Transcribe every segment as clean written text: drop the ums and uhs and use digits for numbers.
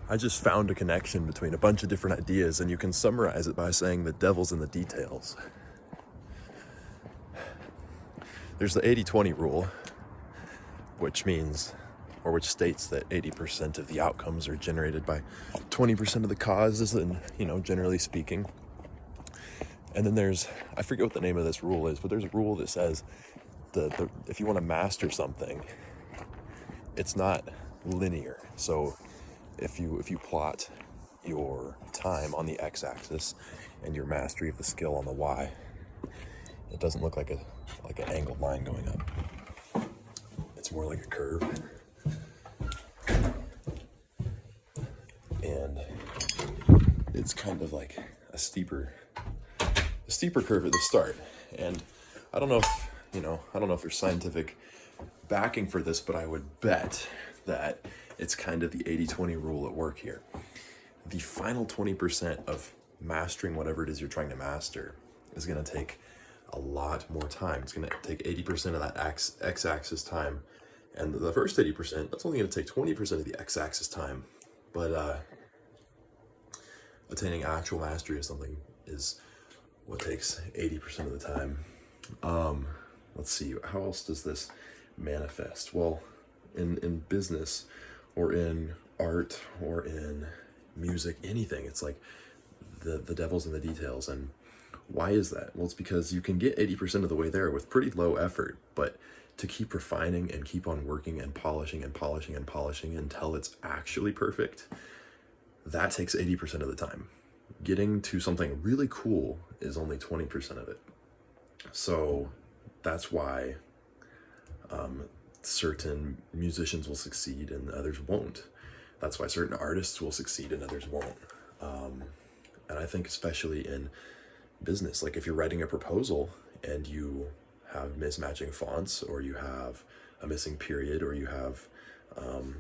I just found a connection between a bunch of different ideas, and you can summarize it by saying the devil's in the details. There's the 80-20 rule, which means, or which states that 80% of the outcomes are generated by 20% of the causes, and, generally speaking. And then there's, I forget what the name of this rule is, but there's a rule that says if you want to master something, it's not linear. So if you plot your time on the x-axis and your mastery of the skill on the y, it doesn't look like an angled line going up. It's more like a curve. And it's kind of like a steeper curve at the start. And I don't know if there's scientific backing for this, but I would bet that it's kind of the 80-20 rule at work here. The final 20% of mastering whatever it is you're trying to master is going to take a lot more time. It's going to take 80% of that x-axis time, and the first 80%, that's only going to take 20% of the x-axis time. But attaining actual mastery of something is what takes 80% of the time. Let's see, how else does this manifest? Well, in business or in art or in music, anything, it's like the devil's in the details. And why is that? Well, it's because you can get 80% of the way there with pretty low effort, but to keep refining and keep on working and polishing and polishing and polishing until it's actually perfect, that takes 80% of the time. Getting to something really cool is only 20% of it. So that's why certain musicians will succeed and others won't. That's why certain artists will succeed and others won't. And I think especially in business, like if you're writing a proposal and you have mismatching fonts, or you have a missing period, or you have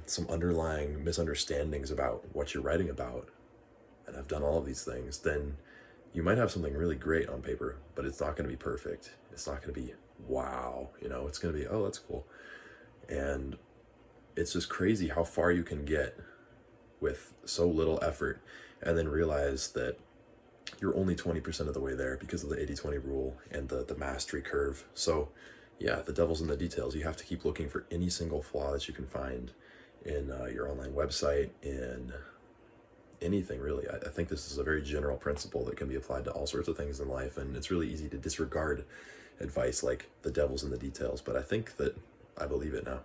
some underlying misunderstandings about what you're writing about, and I've done all of these things, then you might have something really great on paper, but it's not going to be perfect. It's not going to be wow, it's going to be, oh, that's cool. And it's just crazy how far you can get with so little effort, and then realize that you're only 20% of the way there because of the 80-20 rule and the mastery curve. So yeah, the devil's in the details. You have to keep looking for any single flaw that you can find in your online website, in anything really. I think this is a very general principle that can be applied to all sorts of things in life, and it's really easy to disregard advice like the devil's in the details, but I think that I believe it now.